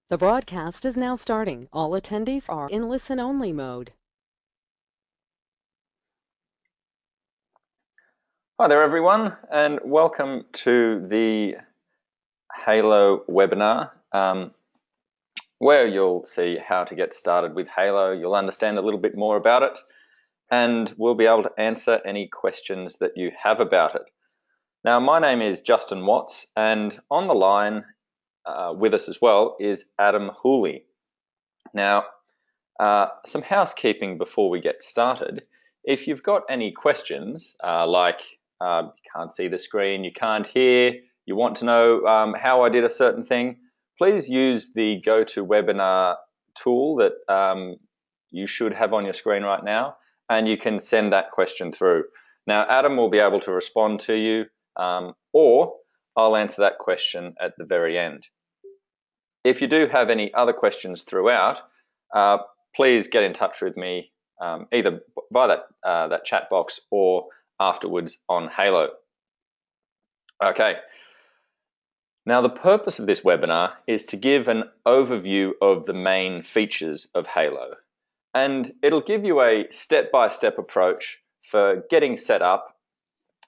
The broadcast is now starting. All attendees are in listen-only mode. Hi there everyone, and welcome to the Halo webinar, where you'll see how to get started with Halo. You'll understand a little bit more about it, and we'll be able to answer any questions that you have about it. Now, my name is Justin Watts, and on the line with us as well is Adam Hooley. Now, some housekeeping before we get started. If you've got any questions, like you can't see the screen, you can't hear, you want to know how I did a certain thing, please use the GoToWebinar tool that you should have on your screen right now, and you can send that question through. Now, Adam will be able to respond to you, or I'll answer that question at the very end. If you do have any other questions throughout, please get in touch with me either by that chat box or afterwards on Halo. Okay. Now, the purpose of this webinar is to give an overview of the main features of Halo, and it'll give you a step-by-step approach for getting set up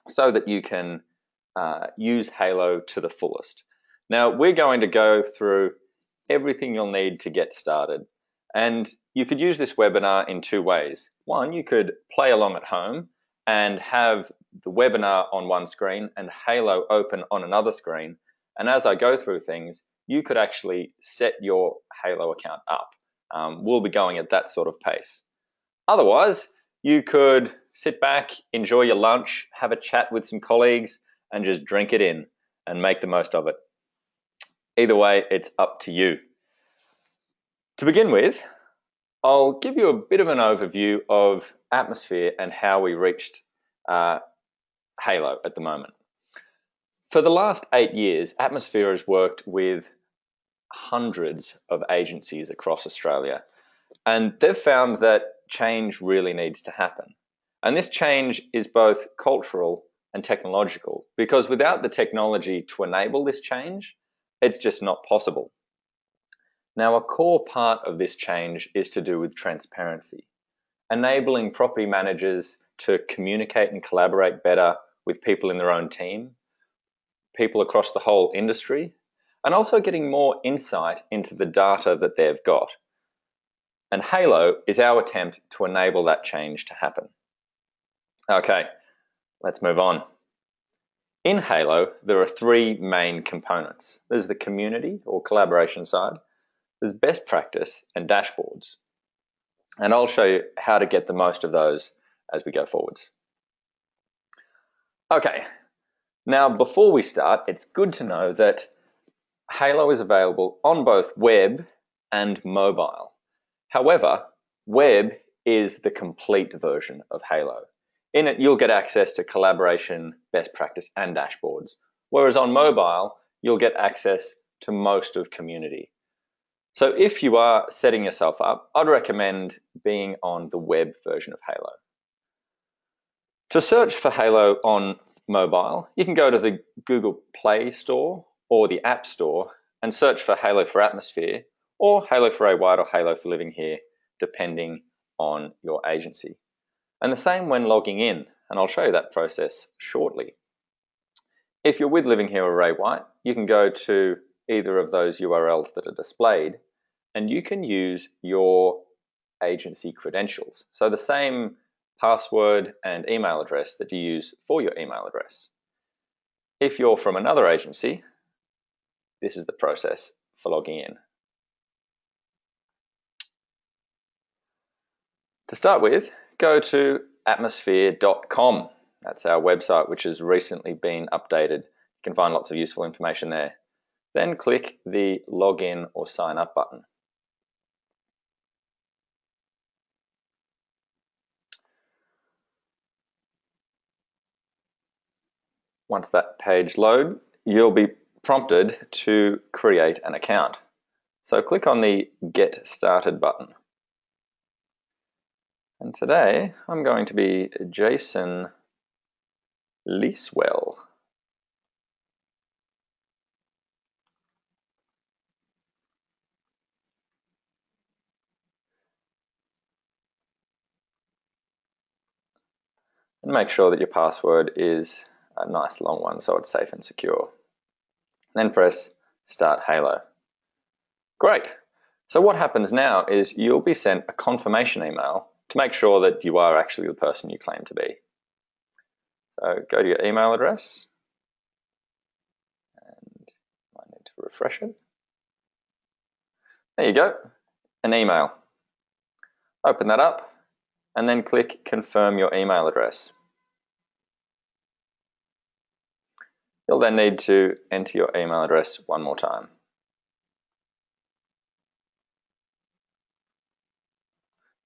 so that you can use Halo to the fullest. Now, we're going to go through everything you'll need to get started, and you could use this webinar in two ways. One, you could play along at home and have the webinar on one screen and Halo open on another screen. And as I go through things, you could actually set your Halo account up. We'll be going at that sort of pace. Otherwise, you could sit back, enjoy your lunch, have a chat with some colleagues, and just drink it in and make the most of it. Either way, it's up to you. To begin with, I'll give you a bit of an overview of Atmosphere and how we reached Halo at the moment. For the last 8 years, Atmosphere has worked with hundreds of agencies across Australia, and they've found that change really needs to happen. And this change is both cultural and technological, because without the technology to enable this change, it's just not possible. Now, a core part of this change is to do with transparency, enabling property managers to communicate and collaborate better with people in their own team, people across the whole industry, and also getting more insight into the data that they've got. And Halo is our attempt to enable that change to happen. Okay, let's move on. In Halo, there are three main components. There's the community or collaboration side, there's best practice and dashboards. And I'll show you how to get the most of those as we go forwards. Okay, now before we start, it's good to know that Halo is available on both web and mobile. However, web is the complete version of Halo. In it, you'll get access to collaboration, best practice, and dashboards. Whereas on mobile, you'll get access to most of community. So if you are setting yourself up, I'd recommend being on the web version of Halo. To search for Halo on mobile, you can go to the Google Play Store or the App Store and search for Halo for Atmosphere or Halo for A-White or Halo for Living Here, depending on your agency. And the same when logging in, and I'll show you that process shortly. If you're with Living Here or A-White, you can go to either of those URLs that are displayed, and you can use your agency credentials. So the same password and email address that you use for your email address. If you're from another agency, this is the process for logging in. To start with, go to atmosphere.com. That's our website, which has recently been updated. You can find lots of useful information there. Then click the login or sign up button. Once that page loads, you'll be prompted to create an account. So click on the Get Started button. And today I'm going to be Jason Leeswell. And make sure that your password is a nice long one so it's safe and secure. Then press Start Halo. Great. So what happens now is you'll be sent a confirmation email to make sure that you are actually the person you claim to be. So go to your email address, and I need to refresh it. There you go, an email. Open that up and then click Confirm your email address. You'll then need to enter your email address one more time.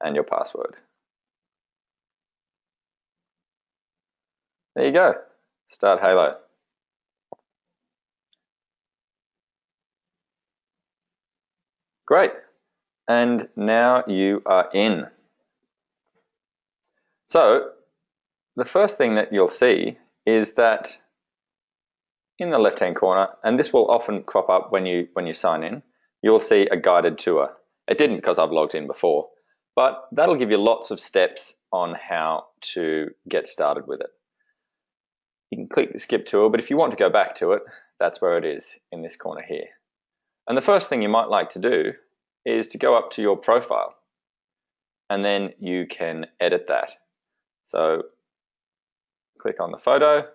And your password. There you go. Start Halo. Great. And now you are in. So the first thing that you'll see is that in the left-hand corner, and this will often crop up when you sign in, you'll see a guided tour. It didn't because I've logged in before, but that'll give you lots of steps on how to get started with it. You can click the skip tour, but if you want to go back to it, that's where it is in this corner here. And the first thing you might like to do is to go up to your profile, and then you can edit that. So click on the photo.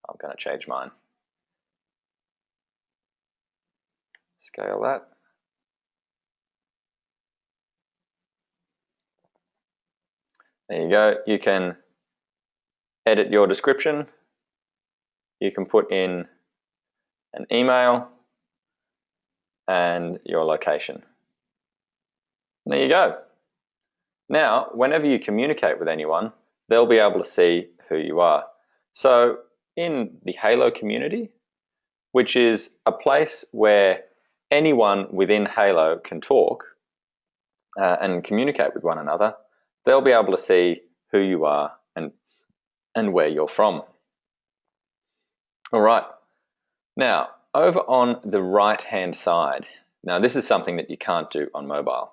I'm going to change mine. Scale that. There you go. You can edit your description. You can put in an email and your location. And there you go. Now, whenever you communicate with anyone, they'll be able to see who you are. So in the Halo community, which is a place where anyone within Halo can talk and communicate with one another, they'll be able to see who you are and where you're from. All right. Now, over on the right-hand side, now this is something that you can't do on mobile.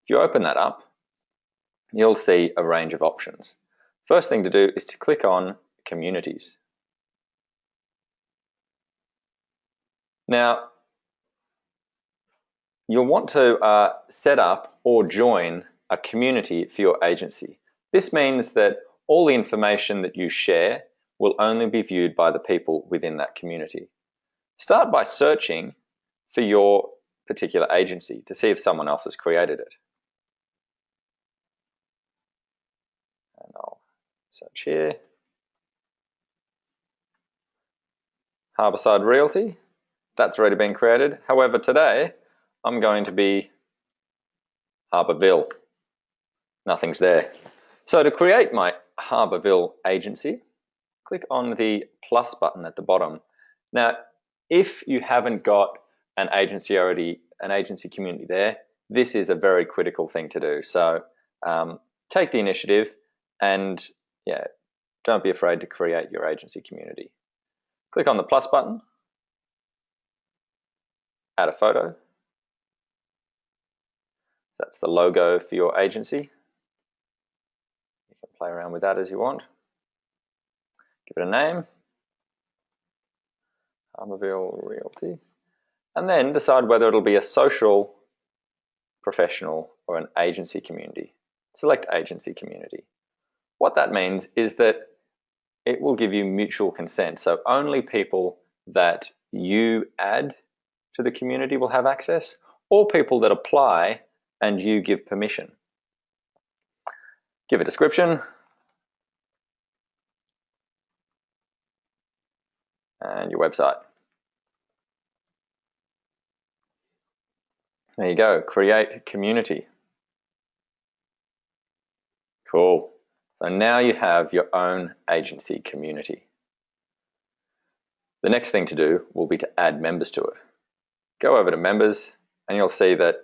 If you open that up, you'll see a range of options. First thing to do is to click on Communities. Now, you'll want to set up or join a community for your agency. This means that all the information that you share will only be viewed by the people within that community. Start by searching for your particular agency to see if someone else has created it. And I'll search here. Harbourside Realty, that's already been created. However, today I'm going to be Harbourville. Nothing's there. So to create my Harbourville agency, click on the plus button at the bottom. Now, if you haven't got an agency community there, this is a very critical thing to do. So take the initiative and don't be afraid to create your agency community. Click on the plus button, add a photo. That's the logo for your agency. You can play around with that as you want. Give it a name, Harbourville Realty, and then decide whether it'll be a social, professional, or an agency community. Select agency community. What that means is that it will give you mutual consent. So only people that you add to the community will have access, or people that apply and you give permission. Give a description. And your website. There you go, create community. Cool. So now you have your own agency community. The next thing to do will be to add members to it. Go over to members and you'll see that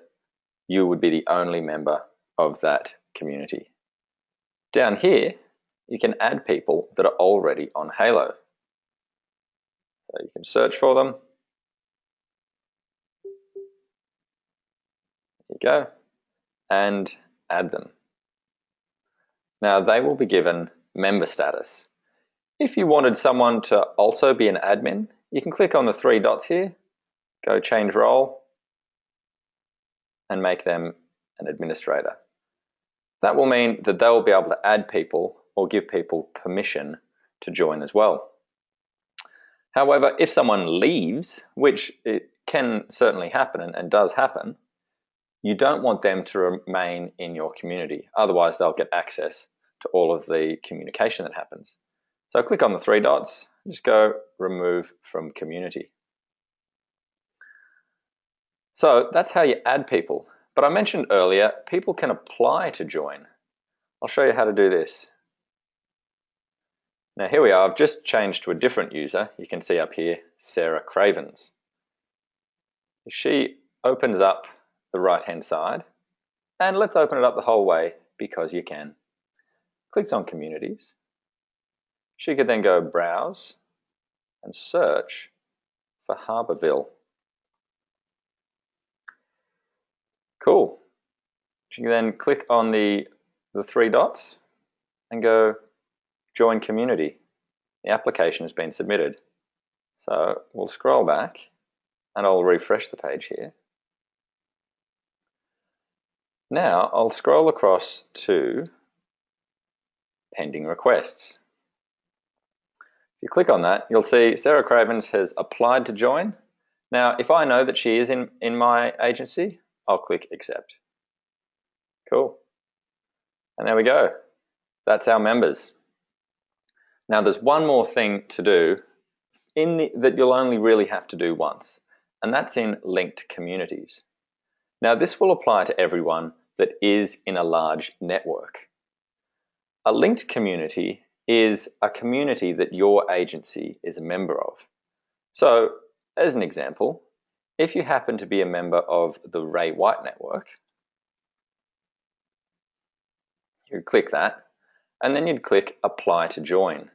you would be the only member of that community. Down here, you can add people that are already on Halo. So you can search for them. There you go. And add them. Now they will be given member status. If you wanted someone to also be an admin, you can click on the three dots here, go change role, and make them an administrator. That will mean that they'll be able to add people or give people permission to join as well. However, if someone leaves, which it can certainly happen and does happen, you don't want them to remain in your community. Otherwise, they'll get access to all of the communication that happens. So click on the three dots, just go remove from community. So that's how you add people. But I mentioned earlier, people can apply to join. I'll show you how to do this. Now here we are, I've just changed to a different user. You can see up here, Sarah Cravens. If she opens up the right-hand side, and let's open it up the whole way because you can. Clicks on communities. She could then go browse and search for Harbourville. Cool. She can then click on the three dots and go join community. The application has been submitted. So we'll scroll back and I'll refresh the page here. Now I'll scroll across to pending requests. If you click on that, you'll see Sarah Cravens has applied to join. Now, if I know that she is in my agency, I'll click accept. Cool. And there we go. That's our members. Now, there's one more thing to do that you'll only really have to do once, and that's in linked communities. Now, this will apply to everyone that is in a large network. A linked community is a community that your agency is a member of. So, as an example, if you happen to be a member of the Ray White network, you'd click that, and then you'd click Apply to Join.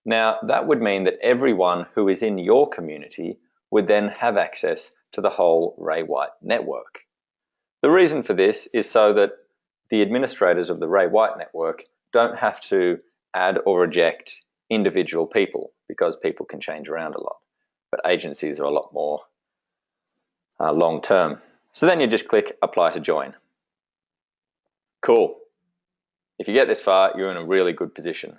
Now, that would mean that everyone who is in your community would then have access to the whole Ray White network. The reason for this is so that the administrators of the Ray White network don't have to add or reject individual people, because people can change around a lot. But agencies are a lot more long term. So then you just click Apply to Join. Cool. If you get this far, you're in a really good position.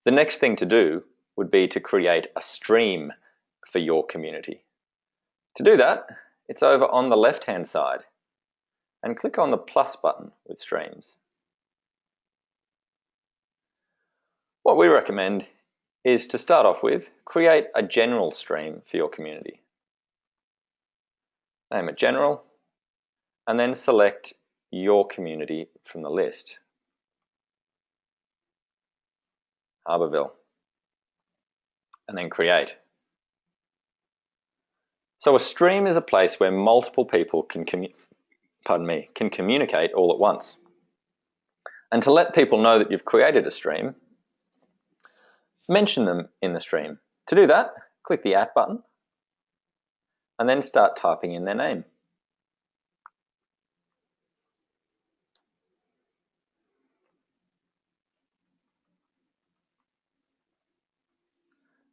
The next thing to do would be to create a stream for your community. To do that, it's over on the left-hand side, and click on the plus button with streams. What we recommend is to start off with, create a general stream for your community. Name it general, and then select your community from the list. Harbourville, and then create. So a stream is a place where multiple people can communicate all at once. And to let people know that you've created a stream, mention them in the stream. To do that, click the @ button, and then start typing in their name.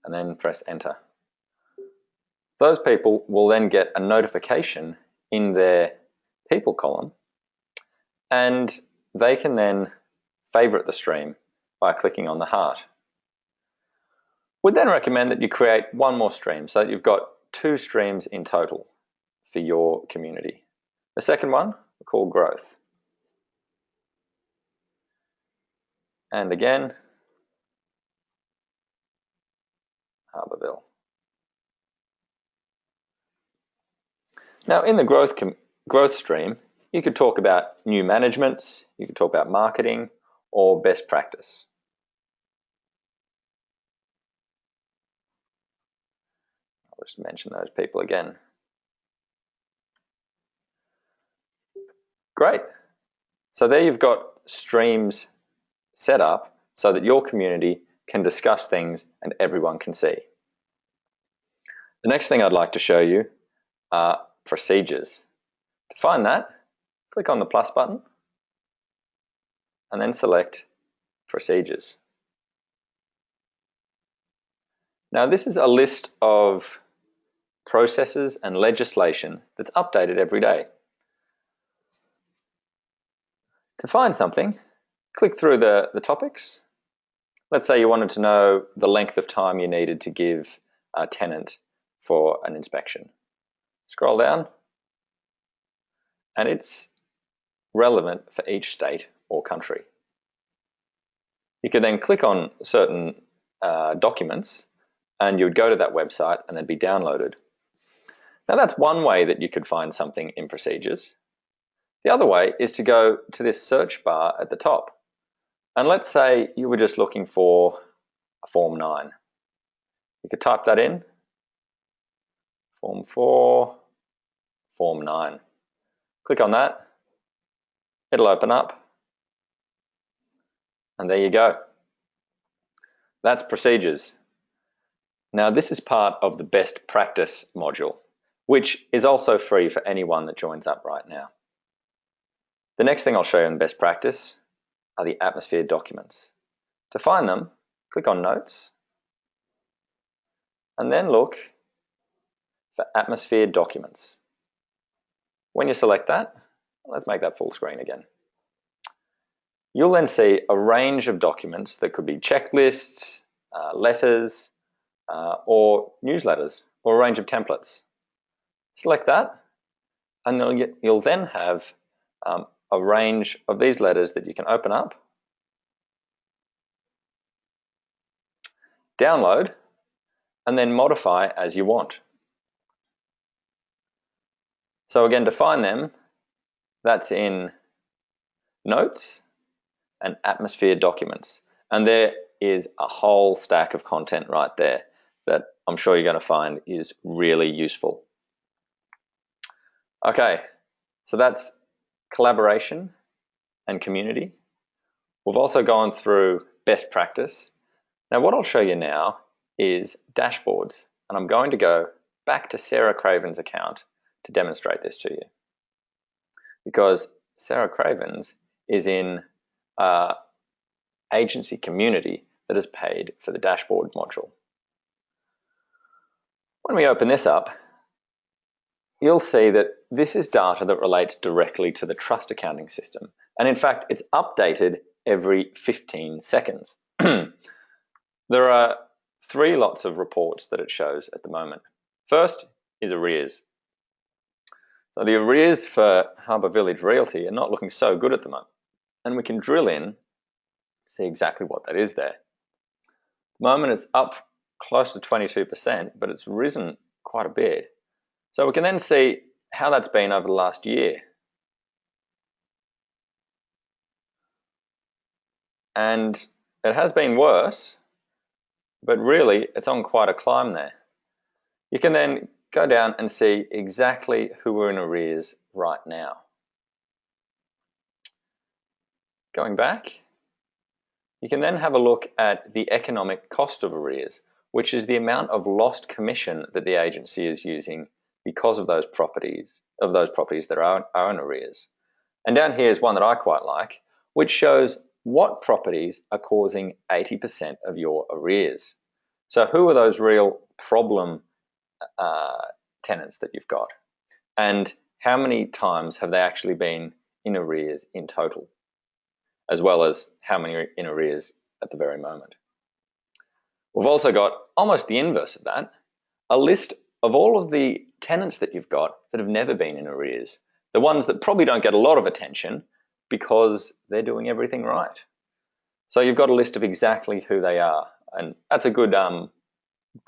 And then press enter. Those people will then get a notification in their people column, and they can then favorite the stream by clicking on the heart. We'd then recommend that you create one more stream so that you've got 2 streams in total for your community. The second one we call growth. And again, Harbourville. Now in the growth stream, you could talk about new managements, you could talk about marketing, or best practice. I'll just mention those people again. Great. So there you've got streams set up so that your community can discuss things and everyone can see. The next thing I'd like to show you are procedures. To find that, click on the plus button and then select procedures. Now this is a list of processes and legislation that's updated every day. To find something, click through the topics. Let's say you wanted to know the length of time you needed to give a tenant for an inspection. Scroll down, and it's relevant for each state or country. You could then click on certain documents, and you would go to that website and they'd be downloaded. Now that's one way that you could find something in procedures. The other way is to go to this search bar at the top. And let's say you were just looking for a Form 9. You could type that in, Form 4, Form 9. Click on that, it'll open up, and there you go. That's procedures. Now this is part of the best practice module, which is also free for anyone that joins up right now. The next thing I'll show you in best practice are the atmosphere documents. To find them, click on Notes, and then look for atmosphere documents. When you select that, let's make that full screen again. You'll then see a range of documents that could be checklists, letters, or newsletters, or a range of templates. Select that, and you'll then have a range of these letters that you can open up, download, and then modify as you want. So again, to find them, that's in Notes and Atmosphere Documents. And there is a whole stack of content right there that I'm sure you're going to find is really useful. Okay, so that's collaboration and community. We've also gone through best practice. Now what I'll show you now is dashboards, and I'm going to go back to Sarah Craven's account to demonstrate this to you, because Sarah Craven's is in agency community that has paid for the dashboard module. When we open this up, you'll see that this is data that relates directly to the trust accounting system. And in fact, it's updated every 15 seconds. There are 3 lots of reports that it shows at the moment. First is arrears. So the arrears for Harbour Village Realty are not looking so good at the moment. And we can drill in, see exactly what that is there. At the moment it's up close to 22%, but it's risen quite a bit. So we can then see how that's been over the last year. And it has been worse, but really it's on quite a climb there. You can then go down and see exactly who are in arrears right now. Going back, you can then have a look at the economic cost of arrears, which is the amount of lost commission that the agency is using because of those properties that are in arrears. And down here is one that I quite like, which shows what properties are causing 80% of your arrears. So who are those real problem tenants that you've got, and how many times have they actually been in arrears in total, as well as how many are in arrears at the very moment. We've also got almost the inverse of that, a list of all of the tenants that you've got that have never been in arrears, the ones that probably don't get a lot of attention because they're doing everything right. So you've got a list of exactly who they are, and that's a good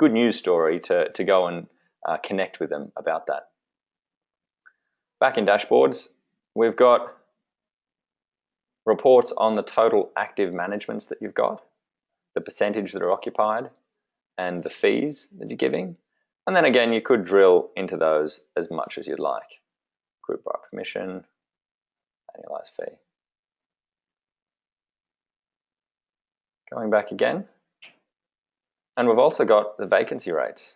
news story to go and connect with them about that. Back in dashboards, we've got reports on the total active managements that you've got, the percentage that are occupied, and the fees that you're giving. And then again, you could drill into those as much as you'd like. Group by permission, annualized fee. Going back again, and we've also got the vacancy rates.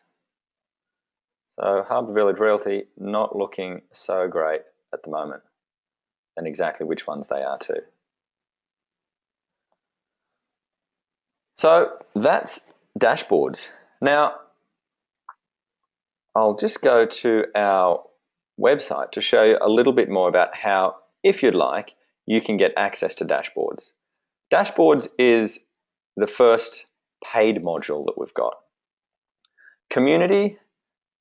So Harbour Village Realty not looking so great at the moment, and exactly which ones they are too. So that's dashboards. Now, I'll just go to our website to show you a little bit more about how, if you'd like, you can get access to dashboards. Dashboards is the first paid module that we've got. Community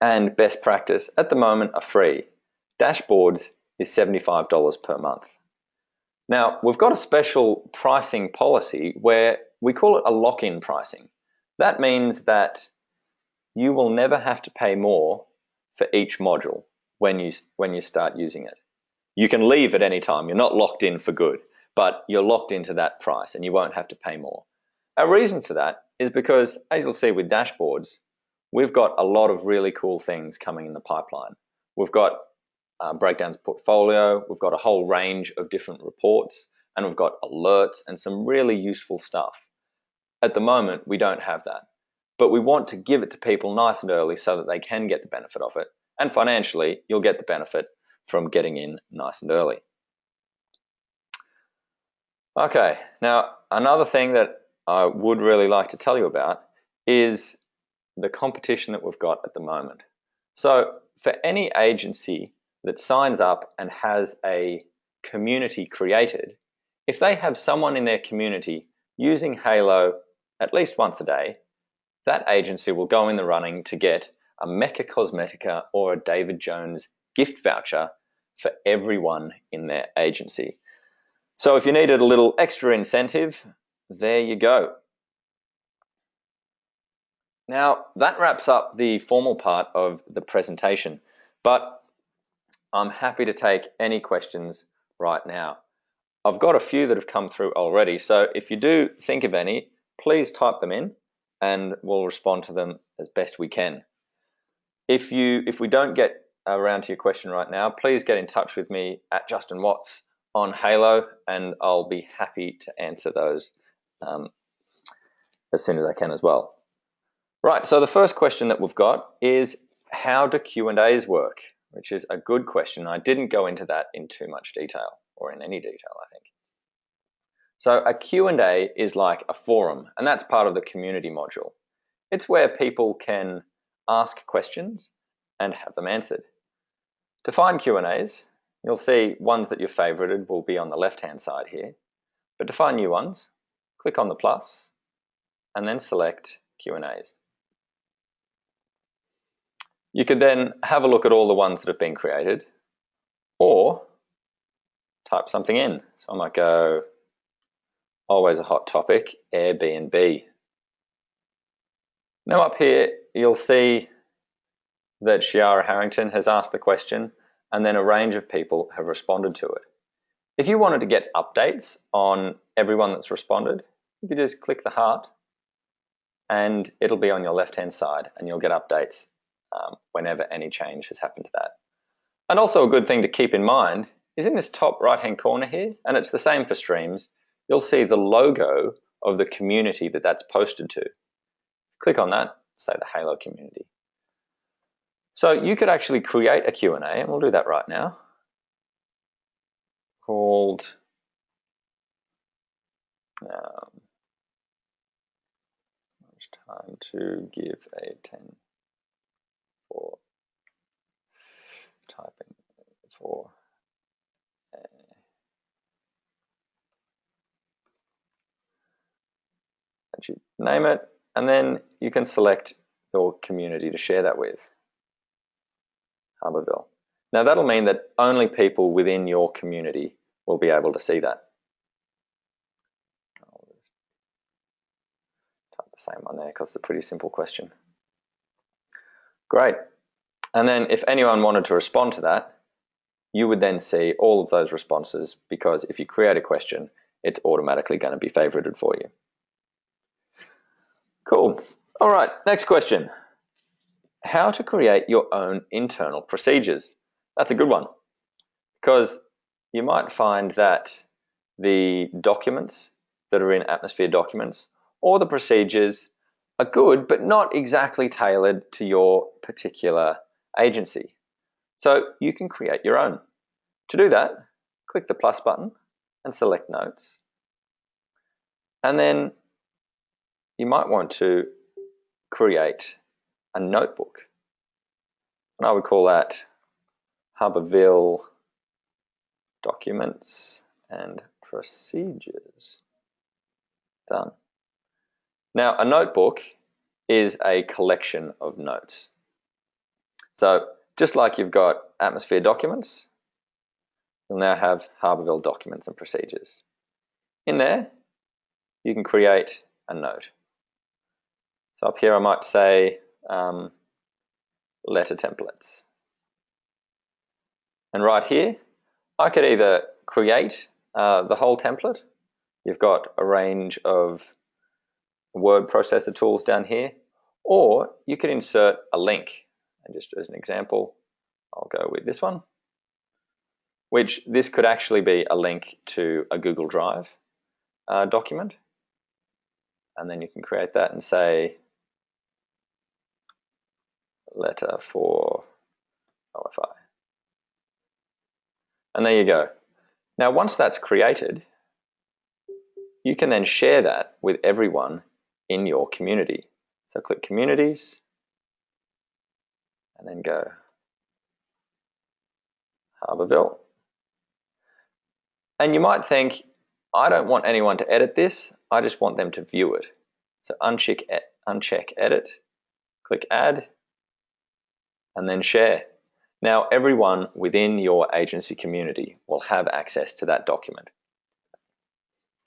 and best practice at the moment are free. Dashboards is $75 per month. Now, we've got a special pricing policy where we call it a lock-in pricing. That means that you will never have to pay more for each module when you start using it. You can leave at any time. You're not locked in for good, but you're locked into that price and you won't have to pay more. Our reason for that is because, as you'll see with dashboards, we've got a lot of really cool things coming in the pipeline. We've got breakdowns portfolio, we've got a whole range of different reports, and we've got alerts and some really useful stuff. At the moment, we don't have that, but we want to give it to people nice and early so that they can get the benefit of it. And financially, you'll get the benefit from getting in nice and early. Okay, now another thing that I would really like to tell you about is the competition that we've got at the moment. So for any agency that signs up and has a community created, if they have someone in their community using Halo at least once a day, that agency will go in the running to get a Mecca Cosmetica or a David Jones gift voucher for everyone in their agency. So if you needed a little extra incentive, there you go. Now, that wraps up the formal part of the presentation, but I'm happy to take any questions right now. I've got a few that have come through already, so if you do think of any, please type them in and we'll respond to them as best we can. If we don't get around to your question right now, please get in touch with me at Justin Watts on Halo and I'll be happy to answer those as soon as I can as well. Right, so the first question that we've got is, how do Q&As work? Which is a good question. I didn't go into that in too much detail, or in any detail, I think. So a Q&A is like a forum, and that's part of the community module. It's where people can ask questions and have them answered. To find Q&As, you'll see ones that you've favorited will be on the left-hand side here. But to find new ones, click on the plus and then select Q&As. You could then have a look at all the ones that have been created or type something in. So I might go, always a hot topic, Airbnb. Now up here, you'll see that Shiara Harrington has asked the question and then a range of people have responded to it. If you wanted to get updates on everyone that's responded, you could just click the heart and it'll be on your left-hand side and you'll get updates whenever any change has happened to that. And also a good thing to keep in mind is in this top right-hand corner here, and it's the same for streams, you'll see the logo of the community that that's posted to. Click on that, say the Halo community. So you could actually create a Q&A, and we'll do that right now, called it's time to give a 10 for typing for and you name it, and then you can select your community to share that with. Harbourville. Now that'll mean that only people within your community will be able to see that. I'll type the same one there because it's a pretty simple question. Great. And then if anyone wanted to respond to that, you would then see all of those responses, because if you create a question, it's automatically going to be favorited for you. Cool. All right, next question. How to create your own internal procedures. That's a good one, because you might find that the documents that are in Atmosphere Documents or the procedures are good, but not exactly tailored to your particular agency. So you can create your own. To do that, click the plus button and select Notes. And then you might want to create a notebook. And I would call that Harborville Documents and Procedures. Done. Now, a notebook is a collection of notes. So just like you've got Atmosphere Documents, you'll now have Harborville Documents and Procedures. In there, you can create a note. So up here I might say letter templates. And right here, I could either create the whole template. You've got a range of word processor tools down here, or you could insert a link. And just as an example, I'll go with this one, which this could actually be a link to a Google Drive document. And then you can create that and say, letter for OFI. And there you go. Now, once that's created, you can then share that with everyone in your community. So click Communities, and then go Harborville. And you might think, I don't want anyone to edit this, I just want them to view it. So uncheck Edit, click Add, and then Share. Now everyone within your agency community will have access to that document.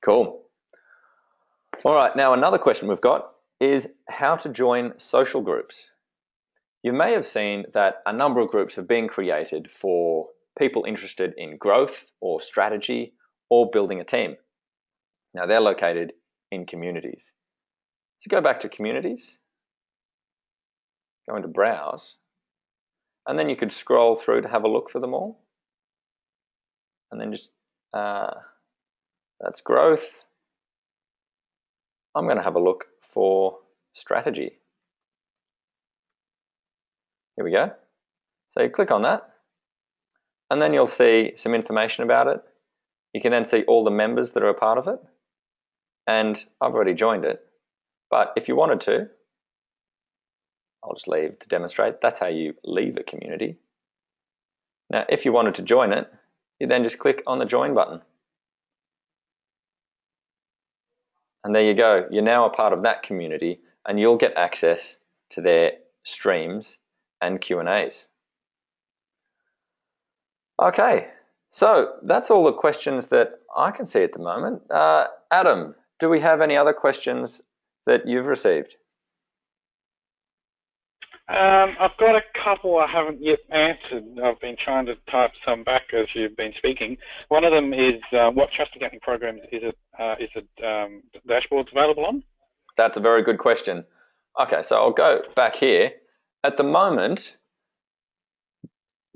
Cool. All right, now another question we've got is how to join social groups. You may have seen that a number of groups have been created for people interested in growth or strategy or building a team. Now they're located in communities. So go back to Communities, go into Browse, and then you could scroll through to have a look for them all. And then just, that's growth. I'm going to have a look for strategy. Here we go. So you click on that, and then you'll see some information about it. You can then see all the members that are a part of it. And I've already joined it. But if you wanted to, I'll just leave to demonstrate. That's how you leave a community. Now, if you wanted to join it, you then just click on the Join button. And there you go. You're now a part of that community, and you'll get access to their streams and Q&As. Okay, so that's all the questions that I can see at the moment. Adam, do we have any other questions that you've received? I've got a couple I haven't yet answered. I've been trying to type some back as you've been speaking. One of them is what trust accounting programs is it dashboards available on? That's a very good question. Okay, so I'll go back here. At the moment,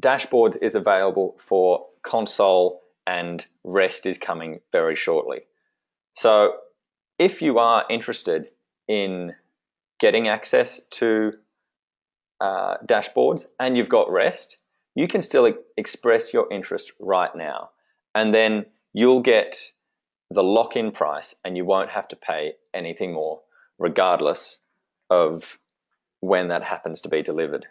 dashboards is available for console and REST is coming very shortly. So if you are interested in getting access to dashboards and you've got REST, you can still express your interest right now. And then you'll get the lock-in price and you won't have to pay anything more, regardless of when that happens to be delivered.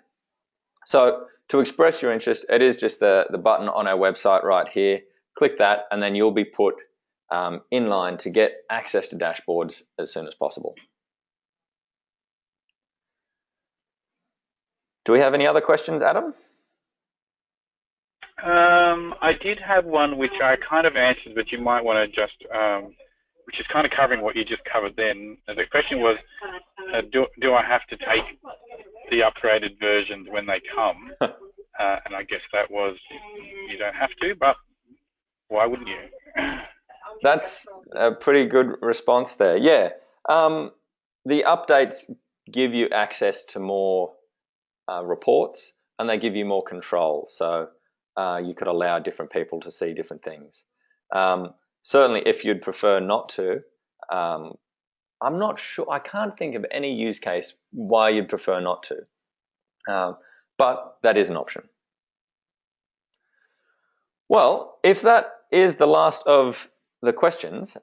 So to express your interest, it is just the button on our website right here. Click that and then you'll be put in line to get access to dashboards as soon as possible. Do we have any other questions, Adam? I did have one which I kind of answered, but you might want to just, which is kind of covering what you just covered then. The question was, do I have to take the upgraded versions when they come? And I guess that was, you don't have to, but why wouldn't you? That's a pretty good response there. Yeah, the updates give you access to more reports and they give you more control. So you could allow different people to see different things. Certainly if you'd prefer not to, I'm not sure, I can't think of any use case why you'd prefer not to, but that is an option. Well, if that is the last of the questions,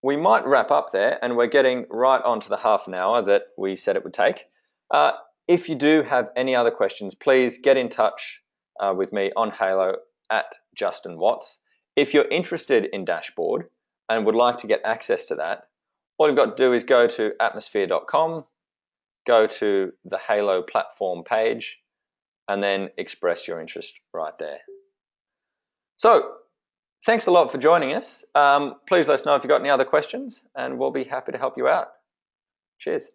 we might wrap up there, and we're getting right onto the half an hour that we said it would take. If you do have any other questions, please get in touch with me on Halo at Justin Watts. If you're interested in Dashboard and would like to get access to that, all you've got to do is go to atmosphere.com, go to the Halo platform page, and then express your interest right there. So, thanks a lot for joining us. Please let us know if you've got any other questions, and we'll be happy to help you out. Cheers.